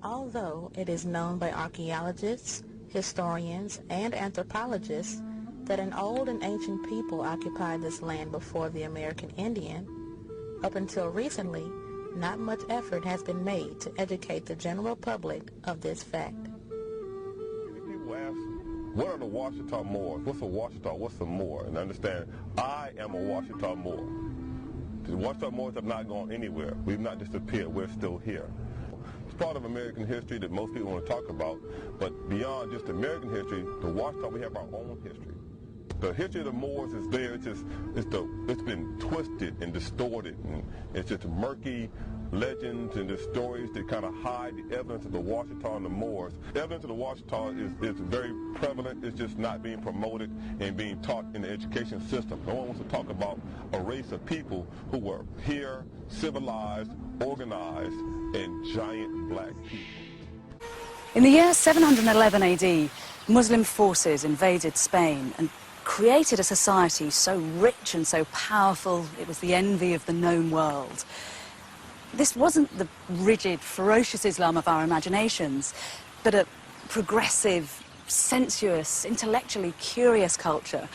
Although it is known by archaeologists, historians, and anthropologists that an old and ancient people occupied this land before the American Indian, up until recently, not much effort has been made to educate the general public of this fact. People ask, what are the Ouachita Moors? What's a Ouachita? What's a Moor? And understand, I am a Ouachita Moor. The Ouachita Moors have not gone anywhere. We've not disappeared. We're still here. It's part of American history that most people want to talk about, but beyond just American history, the Ouachita, we have our own history. The history of the Moors is there. It's been twisted and distorted, and it's just murky legends and the stories that kind of hide the evidence of the Ouachita and the Moors. The evidence of the Ouachita is very prevalent. It's just not being promoted and being taught in the education system. No one wants to talk about a race of people who were here, civilized, organized, and giant black people. In the year 711 AD, Muslim forces invaded Spain and created a society so rich and so powerful it was the envy of the known world. This wasn't the rigid, ferocious Islam of our imaginations, but a progressive, sensuous, intellectually curious culture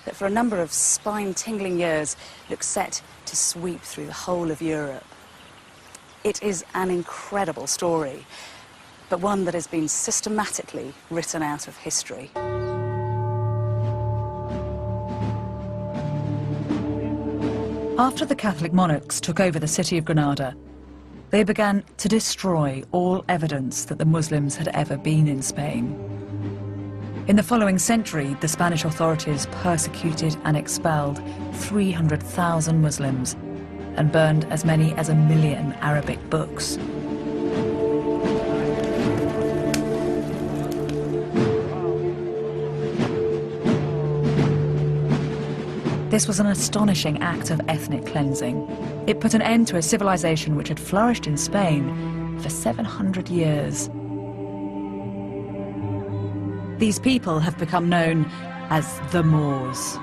that for a number of spine-tingling years looked set to sweep through the whole of Europe. It is an incredible story, but one that has been systematically written out of history. After the Catholic monarchs took over the city of Granada, they began to destroy all evidence that the Muslims had ever been in Spain. In the following century, the Spanish authorities persecuted and expelled 300,000 Muslims and burned as many as 1 million Arabic books. This was an astonishing act of ethnic cleansing. It put an end to a civilization which had flourished in Spain for 700 years. These people have become known as the Moors.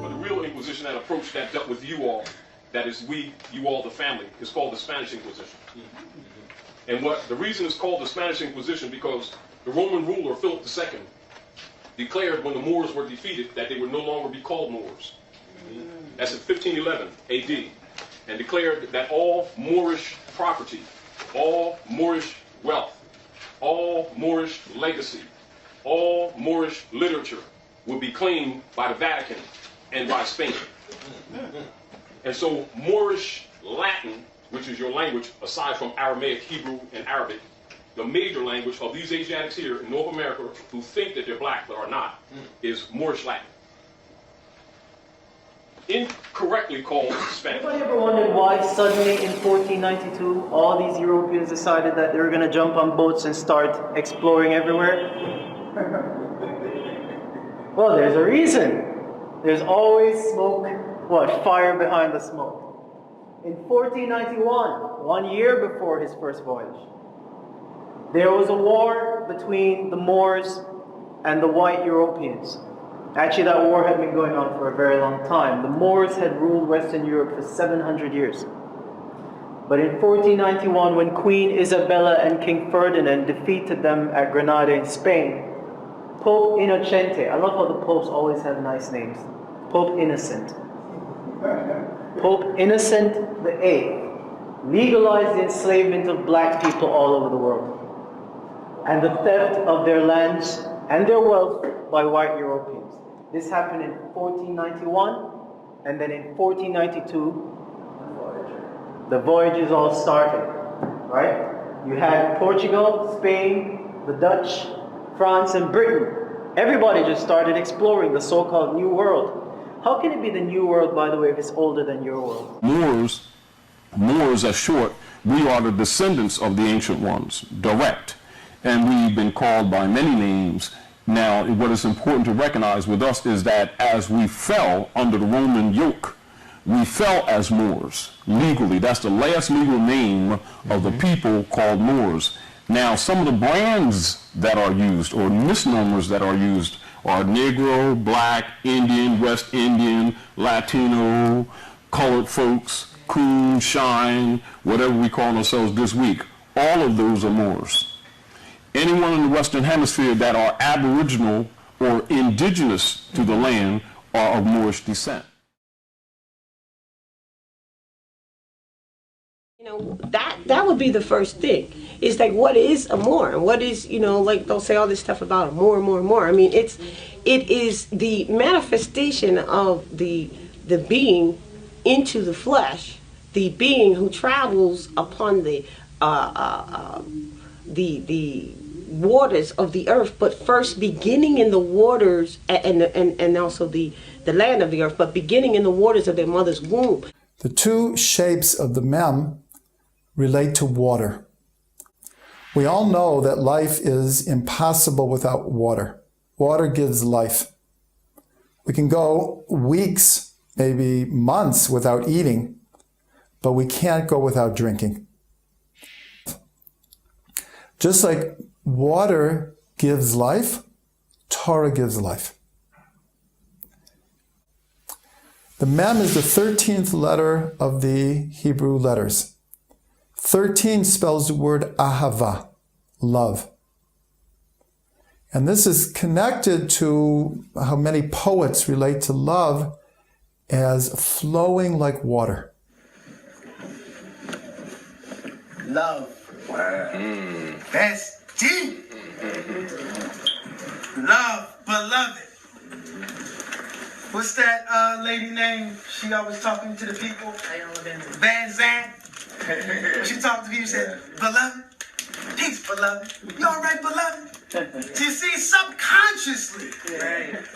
But the real Inquisition, that approach that dealt with you all, that is you all the family, is called the Spanish Inquisition. And the reason it's called the Spanish Inquisition, because the Roman ruler, Philip II, declared when the Moors were defeated that they would no longer be called Moors. That's in 1511 AD. And declared that all Moorish property, all Moorish wealth, all Moorish legacy, all Moorish literature would be claimed by the Vatican and by Spain. And so Moorish Latin, which is your language, aside from Aramaic, Hebrew, and Arabic, the major language of these Asiatics here in North America who think that they're black but are not, is Moorish Latin. Incorrectly called Spanish. Anybody ever wondered why suddenly in 1492 all these Europeans decided that they were going to jump on boats and start exploring everywhere? Well, there's a reason. There's always smoke, fire behind the smoke. In 1491, 1 year before his first voyage, there was a war between the Moors and the white Europeans. Actually, that war had been going on for a very long time. The Moors had ruled Western Europe for 700 years. But in 1491, when Queen Isabella and King Ferdinand defeated them at Granada in Spain, Pope Innocente, I love how the popes always have nice names, Pope Innocent. Pope Innocent VIII legalized the enslavement of black people all over the world and the theft of their lands and their wealth by white Europeans. This happened in 1491, and then in 1492, the voyages all started, right? You had Portugal, Spain, the Dutch, France, and Britain. Everybody just started exploring the so-called New World. How can it be the New World, by the way, if it's older than your world? Moors are short. We are the descendants of the ancient ones, direct. And we've been called by many names. Now, what is important to recognize with us is that as we fell under the Roman yoke, we fell as Moors, legally. That's the last legal name of the people called Moors. Now, some of the brands that are used, or misnomers that are used, are Negro, Black, Indian, West Indian, Latino, colored folks, coon, shine, whatever we call ourselves this week, all of those are Moors. Anyone in the Western Hemisphere that are aboriginal or indigenous to the land are of Moorish descent. You know, that would be the first thing. It's like, what is a Moor? And what is, you know, like they'll say all this stuff about a Moor. I mean, it is the manifestation of the being into the flesh, the being who travels upon the waters of the earth, but first beginning in the waters and also the land of the earth, but beginning in the waters of their mother's womb. The two shapes of the mem relate to water. We all know that life is impossible without water. Water gives life. We can go weeks, maybe months without eating, but we can't go without drinking. Just like water gives life, Torah gives life. The mem is the 13th letter of the Hebrew letters. 13 spells the word ahava, love. And this is connected to how many poets relate to love as flowing like water. Love. That's deep. Love, beloved. What's that lady name? She always talking to the people. Van Zandt. She talked to people, said, beloved, peace, beloved. You all right, beloved? So you see, subconsciously,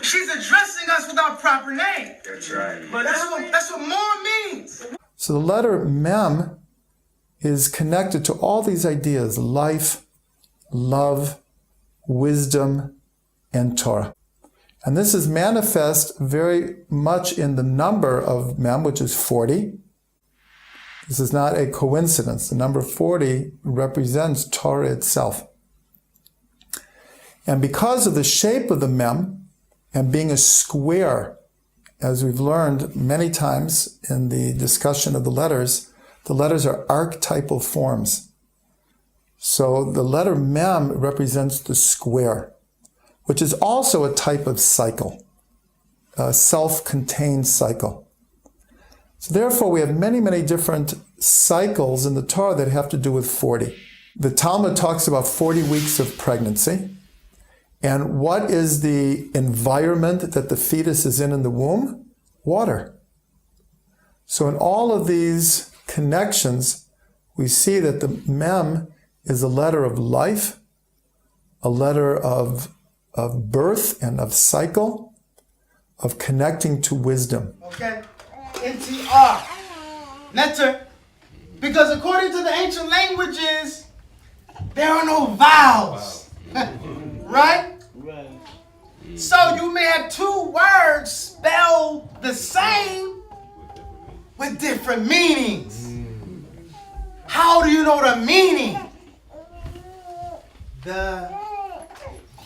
she's addressing us with our proper name. That's right. But that's what Moor means. So the letter mem is connected to all these ideas: life, love, wisdom, and Torah. And this is manifest very much in the number of mem, which is 40. This is not a coincidence. The number 40 represents Torah itself. And because of the shape of the mem and being a square, as we've learned many times in the discussion of the letters are archetypal forms. So the letter mem represents the square, which is also a type of cycle, a self-contained cycle. So therefore, we have many, many different cycles in the Torah that have to do with 40. The Talmud talks about 40 weeks of pregnancy. And what is the environment that the fetus is in the womb? Water. So in all of these connections, we see that the mem is a letter of life, a letter of birth and of cycle, of connecting to wisdom. Okay? NTR. Netter. Because according to the ancient languages, there are no vowels. Right? Right. So you may have two words spelled the same with different meanings. How do you know the meaning? The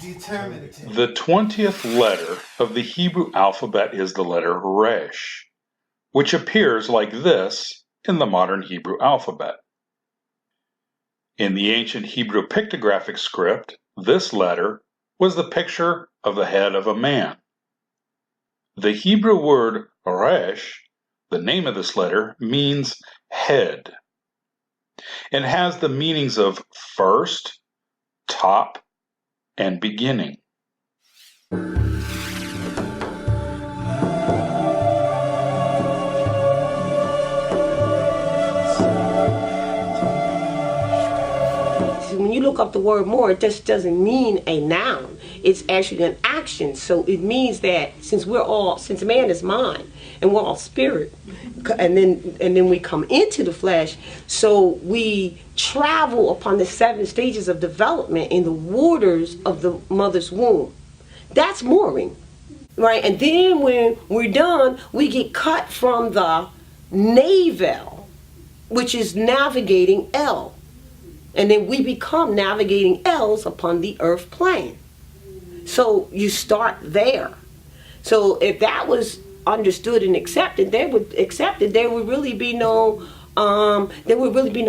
determinative. The 20th letter of the Hebrew alphabet is the letter Resh, which appears like this in the modern Hebrew alphabet. In the ancient Hebrew pictographic script, this letter was the picture of the head of a man. The Hebrew word Resh, the name of this letter, means head, and has the meanings of first, top, and beginning. When you look up the word Moor, it just doesn't mean a noun. It's actually an action. So it means that since man is mind and we're all spirit, and then we come into the flesh, so we travel upon the 7 stages of development in the waters of the mother's womb. That's mooring, right? And then when we're done, we get cut from the navel, which is navigating L. And then we become navigating L's upon the earth plane. So you start there. So if that was understood and accepted, there would really be no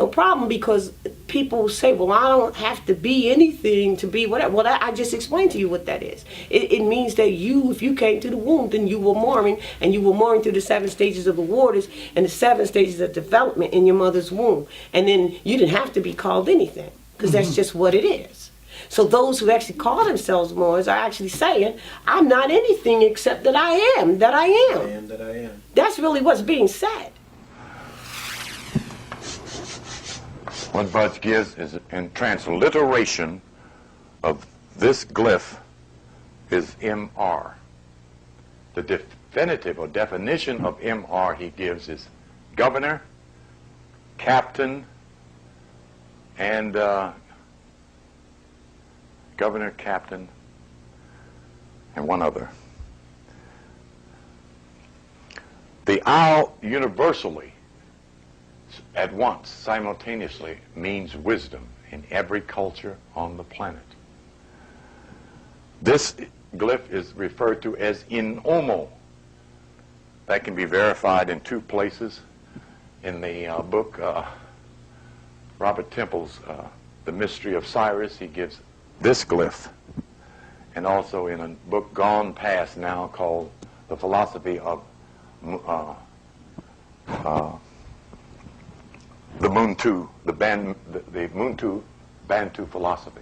problem, because people say, well, I don't have to be anything to be whatever. Well, I just explained to you what that is. It means that if you came to the womb, then you were mooring, and you were mooring through the 7 stages of the waters and the 7 stages of development in your mother's womb. And then you didn't have to be called anything, because that's just what it is. So those who actually call themselves Moors are actually saying, I'm not anything except that I am, that I am. I am that I am. That's really what's being said. What Budge gives is in transliteration of this glyph is MR. The definitive or definition of MR he gives is governor, captain, and governor, captain, and one other. The owl universally, at once, simultaneously, means wisdom in every culture on the planet. This glyph is referred to as in Omo. That can be verified in 2 places. In the book, Robert Temple's The Mystery of Cyrus, he gives this glyph. And also in a book gone past now called The Philosophy of the Muntu, the Muntu Bantu philosophy.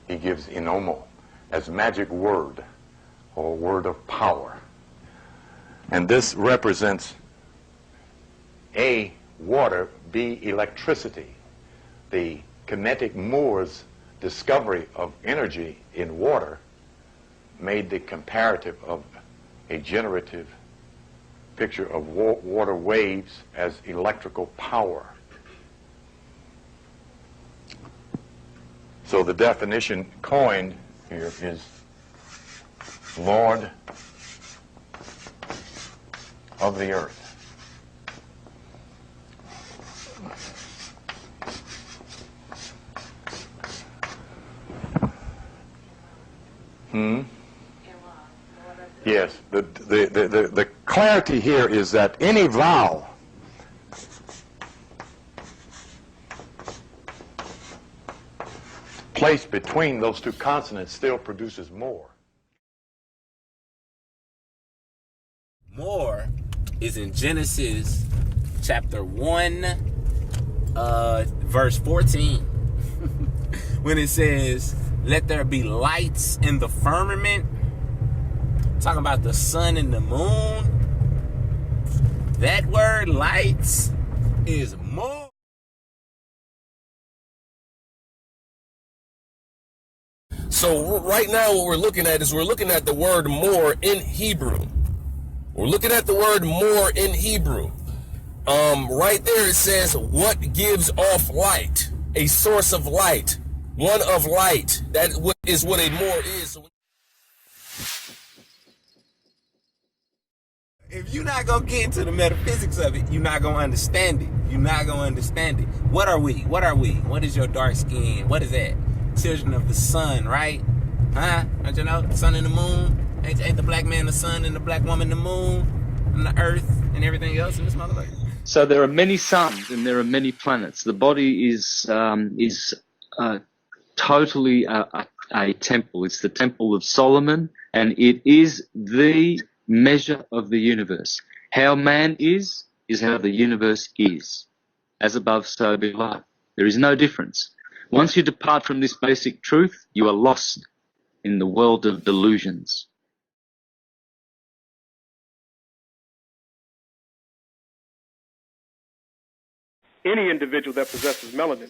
He gives Inomo as magic word or word of power. And this represents A, water, B, electricity. The Kemetic Moors' discovery of energy in water made the comparative of a generative picture of water waves as electrical power. So the definition coined here is Lord of the earth. Yes, the clarity here is that any vowel placed between those 2 consonants still produces more. More is in Genesis chapter 1, verse 14, when it says, let there be lights in the firmament. Talking about the sun and the moon. That word lights is more. So right now what we're looking at is we're looking at the word more in Hebrew. We're looking at the word more in Hebrew. Right there it says, what gives off light? A source of light. One of light. That is what a more is. If you're not going to get into the metaphysics of it, you're not going to understand it. You're not going to understand it. What are we? What are we? What is your dark skin? What is that? Children of the sun, right? Huh? Don't you know? The sun and the moon. Ain't the black man the sun and the black woman the moon and the earth and everything else in this motherfucker? So there are many suns and there are many planets. The body is totally a temple. It's the Temple of Solomon, and it is the measure of the universe. How man is how the universe is. As above, so below. There is no difference. Once you depart from this basic truth, you are lost in the world of delusions. Any individual that possesses melanin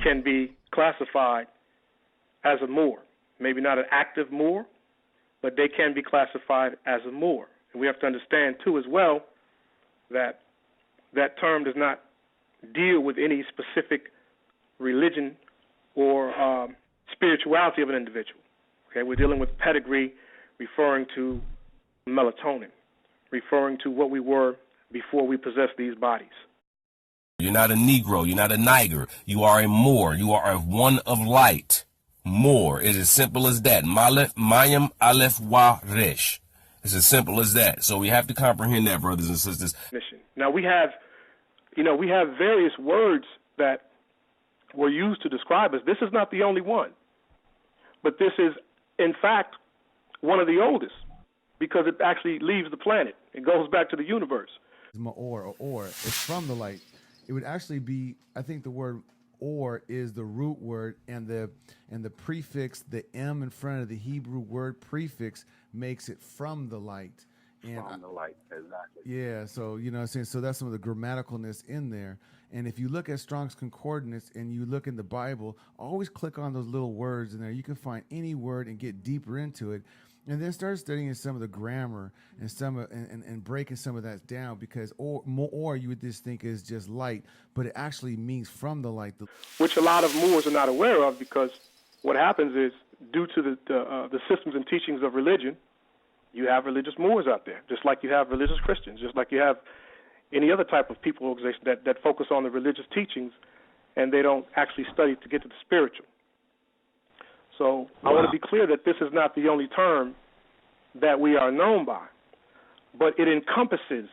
can be classified as a Moor. Maybe not an active Moor, but they can be classified as a Moor. And we have to understand, too, as well, that that term does not deal with any specific religion or spirituality of an individual. Okay, we're dealing with pedigree, referring to melatonin, referring to what we were before we possessed these bodies. You're not a Negro. You're not a Niger. You are a Moor. You are a one of light. Moor. It is as simple as that. Malef, Mayim, Aleph, Wa, Resh. It's as simple as that. So we have to comprehend that, brothers and sisters. Now we have various words that were used to describe us. This is not the only one, but this is, in fact, one of the oldest, because it actually leaves the planet. It goes back to the universe. Or, it's from the light. It would actually be, I think the word or is the root word, and the prefix, the M in front of the Hebrew word prefix, makes it from the light. And from the light, exactly. Yeah, so you know what I'm saying? So that's some of the grammaticalness in there. And if you look at Strong's Concordance and you look in the Bible, always click on those little words in there. You can find any word and get deeper into it. And then start studying some of the grammar and and breaking some of that down, because or you would just think is just light, but it actually means from the light. Which a lot of Moors are not aware of, because what happens is, due to the systems and teachings of religion, you have religious Moors out there, just like you have religious Christians, just like you have any other type of people organization that focus on the religious teachings, and they don't actually study to get to the spiritual. So I want to be clear that this is not the only term that we are known by, but it encompasses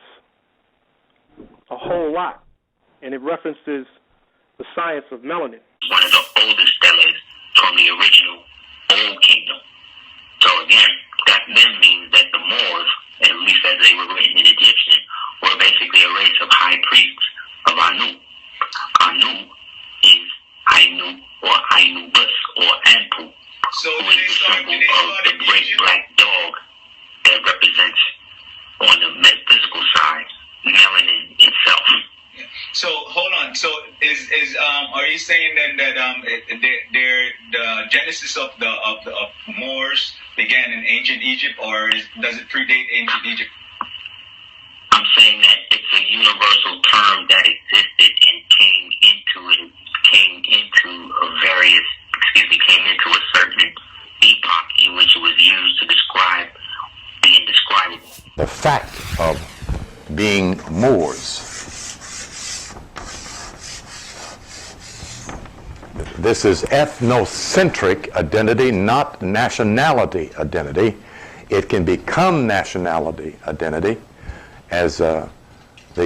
a whole lot, and it references the science of melanin. One of the oldest stelas from the original Old Kingdom. So again, that then means that the Moors, at least as they were written in Egyptian, were basically a race of high priests of Anu. Anu is Ainu or Ainubus or Anpu, who is the symbol of the great black dog that represents, on the metaphysical side, melanin itself. So hold on. So are you saying then that the genesis of Moors began in ancient Egypt, or does it predate ancient Egypt? I'm saying that it's a universal term that existed and came into a certain epoch in which it was used to describe the indescribable. The fact of being Moors. This is ethnocentric identity, not nationality identity. It can become nationality identity, as the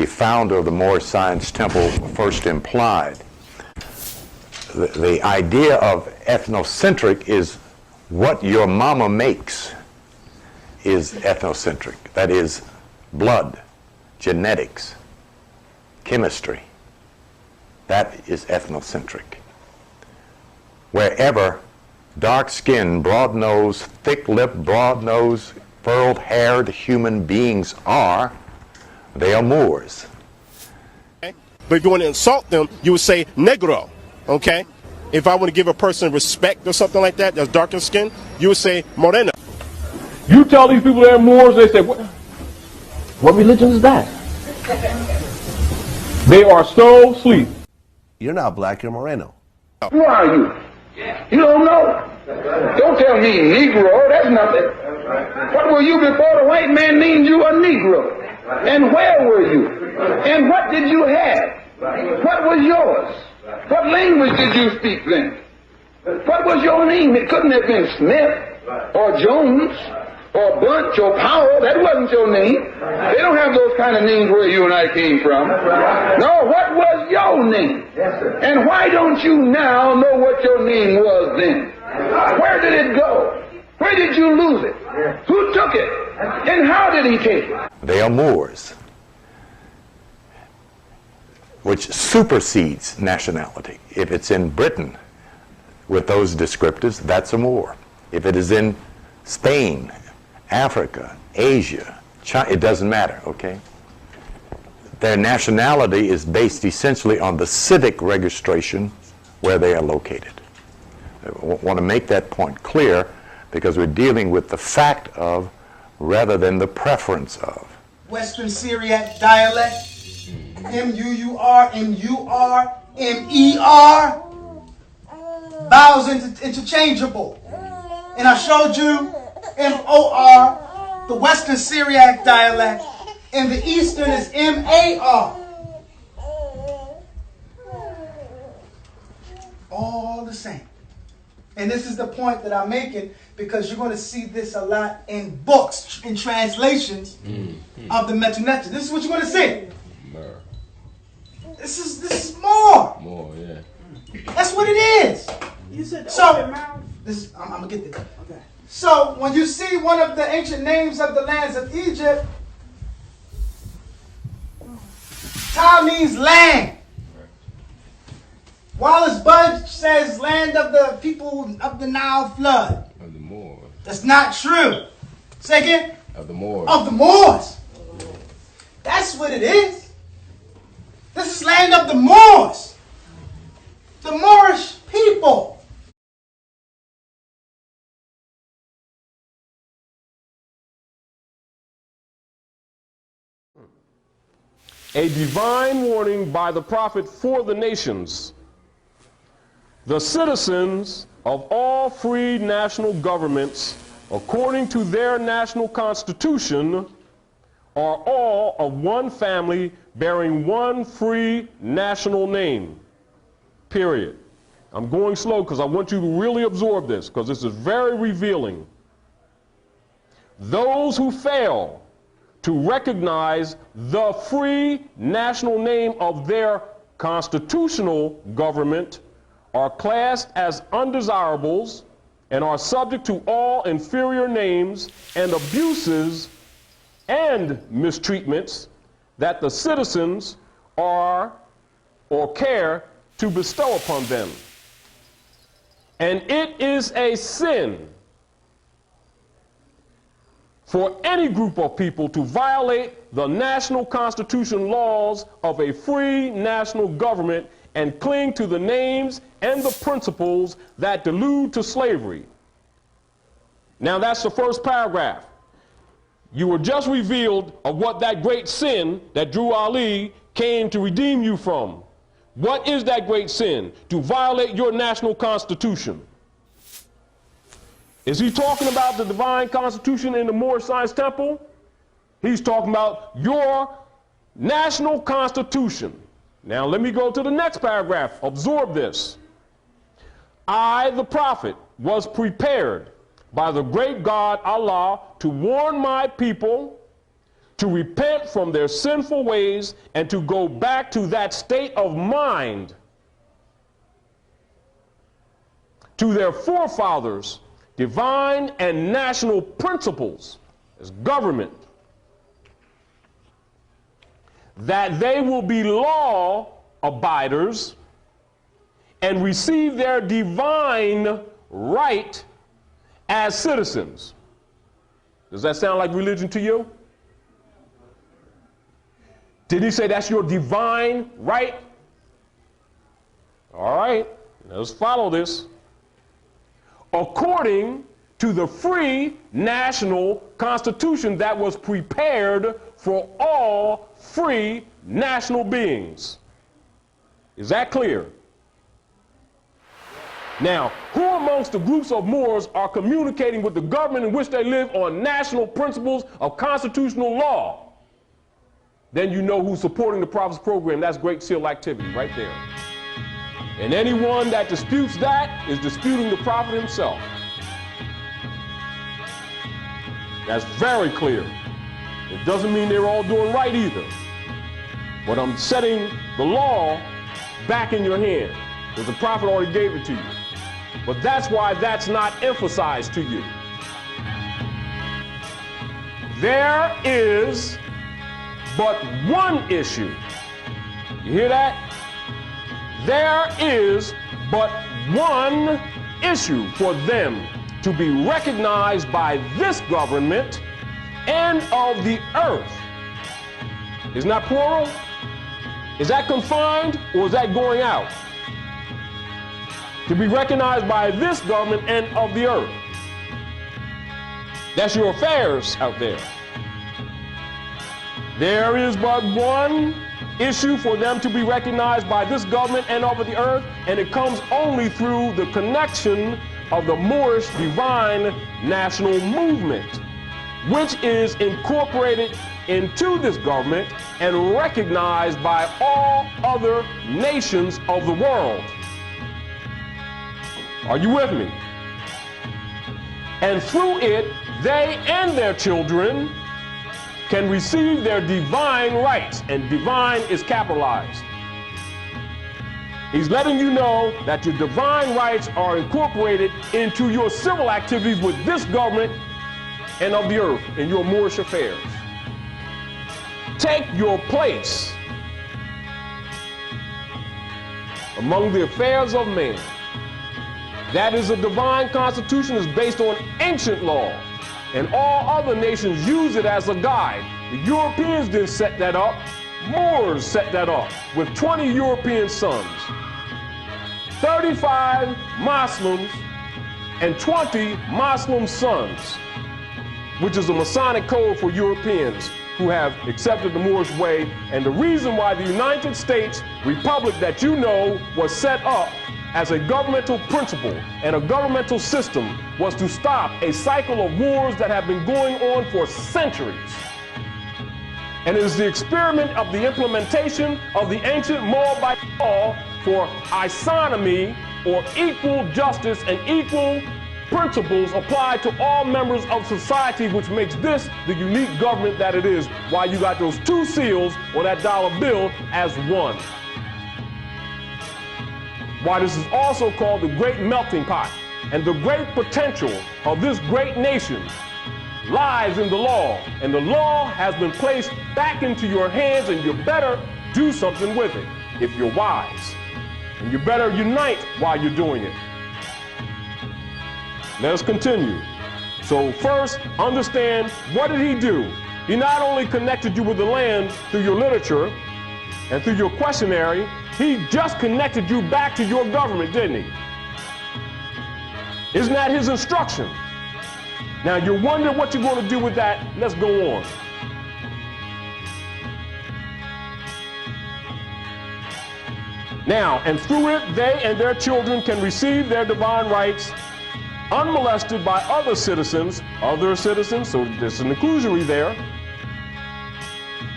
founder of the Moorish Science Temple first implied. The idea of ethnocentric is what your mama makes is ethnocentric. That is blood, genetics, chemistry. That is ethnocentric. Wherever dark-skinned, broad-nosed, thick-lipped, broad-nosed, furrowed-haired human beings are, they are Moors. But if you want to insult them, you would say negro, okay? If I want to give a person respect or something like that, that's darker skin, you would say morena. You tell these people they're Moors, they say, what religion is that? They are so asleep. You're not black, you're Moreno. Who are you? You don't know. Don't tell me Negro, that's nothing. What were you before the white man named you a Negro? And where were you? And what did you have? What was yours? What language did you speak then? What was your name? It couldn't have been Smith or Jones or Bunch or Powell. That wasn't your name. They don't have those kind of names where you and I came from. No, what was your name? And why don't you now know what your name was then? Where did it go? Where did you lose it? Who took it? And how did he take it? They are Moors, which supersedes nationality. If it's in Britain with those descriptors, that's a Moor. If it is in Spain, Africa, Asia, China, it doesn't matter, okay? Their nationality is based essentially on the civic registration where they are located. I want to make that point clear because we're dealing with the fact of rather than the preference of. Western Syriac dialect, M-U-U-R, M-U-R, M-E-R, vowels interchangeable. And I showed you M-O-R, the Western Syriac dialect, and the Eastern is M-A-R. All the same. And this is the point that I'm making, because you're going to see this a lot in books, in translations of the Metunetza. This is what you're going to see. This is more. More, yeah. That's what it is. You said so. This is, I'm gonna get this. Okay. So when you see one of the ancient names of the lands of Egypt, Ta means land. Wallace Budge says land of the people of the Nile flood. Of the Moors. That's not true. Say again? Of the Moors. Of the Moors. That's what it is. This is land of the Moors. The Moorish people. A divine warning by the prophet for the nations. The citizens of all free national governments, according to their national constitution, are all of one family bearing one free national name. Period. I'm going slow because I want you to really absorb this, because this is very revealing. Those who fail to recognize the free national name of their constitutional government are classed as undesirables and are subject to all inferior names and abuses and mistreatments that the citizens are or care to bestow upon them. And it is a sin for any group of people to violate the national constitution laws of a free national government and cling to the names and the principles that delude to slavery. Now that's the first paragraph. You were just revealed of what that great sin that Drew Ali came to redeem you from. What is that great sin? To violate your national constitution. Is he talking about the divine constitution in the Moorish Science Temple? He's talking about your national constitution. Now let me go to the next paragraph. Absorb this. I, the prophet, was prepared by the great God Allah to warn my people to repent from their sinful ways and to go back to that state of mind, to their forefathers, divine and national principles as government, that they will be law abiders and receive their divine right as citizens. Does that sound like religion to you? Did he say that's your divine right? All right, let's follow this. According to the free national constitution that was prepared for all free national beings. Is that clear? Now, who amongst the groups of Moors are communicating with the government in which they live on national principles of constitutional law? Then you know who's supporting the Prophet's program. That's Great Seal activity right there. And anyone that disputes that is disputing the Prophet himself. That's very clear. It doesn't mean they're all doing right either. But I'm setting the law back in your hand, because the Prophet already gave it to you. But that's why that's not emphasized to you. There is but one issue. You hear that? There is but one issue for them to be recognized by this government and of the earth. Isn't that plural? Is that confined or is that going out? To be recognized by this government and of the earth. That's your affairs out there. There is but one issue for them to be recognized by this government and of the earth, and it comes only through the connection of the Moorish divine national movement, which is incorporated into this government and recognized by all other nations of the world. Are you with me? and through it, they and their children can receive their divine rights, and divine is capitalized. He's letting you know that your divine rights are incorporated into your civil activities with this government and of the earth in your Moorish affairs. Take your place among the affairs of man. That is a divine constitution is based on ancient law, and all other nations use it as a guide. The Europeans didn't set that up. Moors set that up with 20 European sons, 35 Muslims, and 20 Muslim sons, which is a Masonic code for Europeans who have accepted the Moorish way. And the reason why the United States Republic that you know was set up as a governmental principle and a governmental system was to stop a cycle of wars that have been going on for centuries. And it is the experiment of the implementation of the ancient Moabite law for isonomy, or equal justice and equal principles applied to all members of society, which makes this the unique government that it is, why you got those two seals on that dollar bill as one. Why this is also called the great melting pot. And the great potential of this great nation lies in the law, and the law has been placed back into your hands, and you better do something with it if you're wise. And you better unite while you're doing it. Let us continue. So first, understand, what did he do? He not only connected you with the land through your literature and through your questionnaire, he just connected you back to your government, didn't he? Isn't that his instruction? Now you're wondering what you're going to do with that. Let's go on. Now, and through it, they and their children can receive their divine rights unmolested by other citizens, so there's an inclusionary there,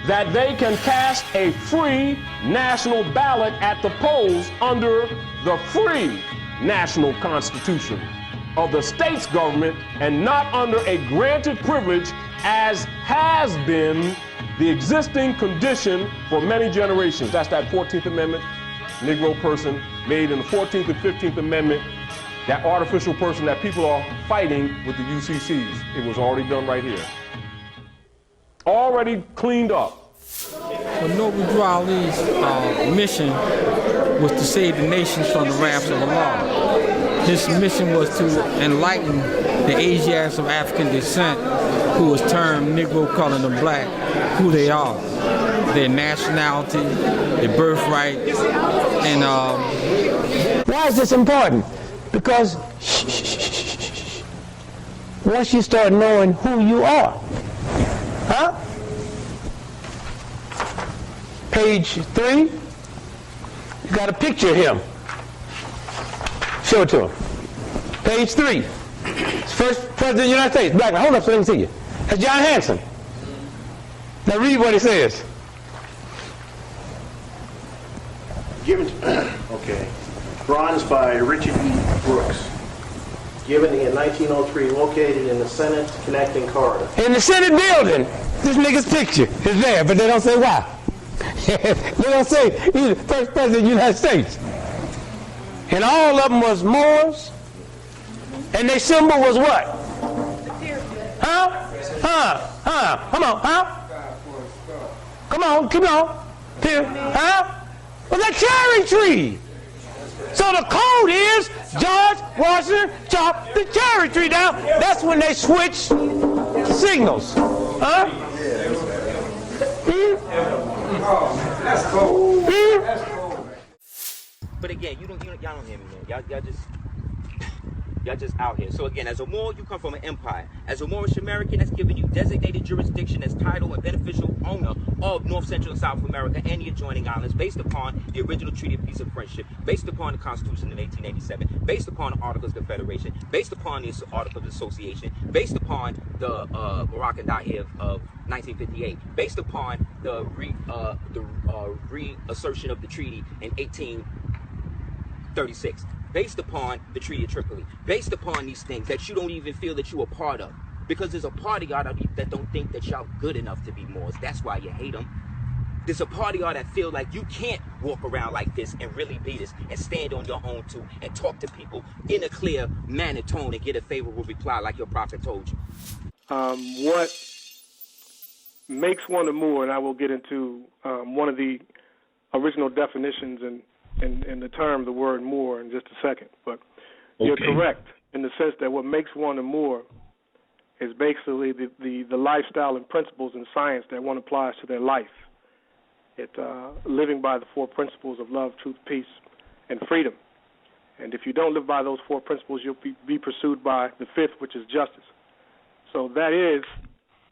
that they can cast a free national ballot at the polls under the free national constitution of the state's government, and not under a granted privilege as has been the existing condition for many generations. That's that 14th Amendment, Negro person made in the 14th and 15th Amendment, that artificial person that people are fighting with the UCCs. It was already done right here. Already cleaned up. Well, Noble Drew Ali's mission was to save the nations from the wrath of Allah. His mission was to enlighten the Asiatics of African descent, who was termed Negro, colored, and black, who they are, their nationality, their birthright, and why is this important? Because once you start knowing who you are, huh? Page 3, you got a picture of him. Show it to him. Page 3. First President of the United States, black man. Hold up so let me see you. That's John Hanson. Now read what he says. Given, okay. Bronze by Richard E. Brooks. Given in 1903, located in the Senate connecting corridor. In the Senate building, this nigga's picture is there, but they don't say why. They don't say he's the first president of the United States. And all of them was Moors, and their symbol was what? Huh? Come on, Come on. Here, huh? Well, the cherry tree. So the code is George Washington chopped the cherry tree down. That's when they switched signals. Huh? That's cool. That's cool. But again, y'all don't hear me, man. Y'all just out here. So again, as a Moor, you come from an empire. As a Moorish-American, that's giving you designated jurisdiction as title and beneficial owner of North, Central, and South America and the adjoining islands, based upon the original Treaty of Peace and Friendship, based upon the Constitution in 1887, based upon the Articles of Confederation, based upon the Articles of Association, based upon the Moroccan Dahiv of 1958, based upon the reassertion of the treaty in 1836, based upon the Treaty of Tripoli, based upon these things that you don't even feel that you're a part of. Because there's a part of y'all that don't think that y'all good enough to be Moors. That's why you hate them. There's a part of y'all that feel like you can't walk around like this and really be this and stand on your own too and talk to people in a clear manner tone and get a favorable reply like your prophet told you. What makes one a Moor, and I will get into one of the original definitions in the term, the word Moor, in just a second. But you're correct in the sense that what makes one a Moor is basically the lifestyle and principles and science that one applies to their life. Living by the 4 principles of love, truth, peace, and freedom. And if you don't live by those 4 principles, you'll be pursued by the 5th, which is justice. So that is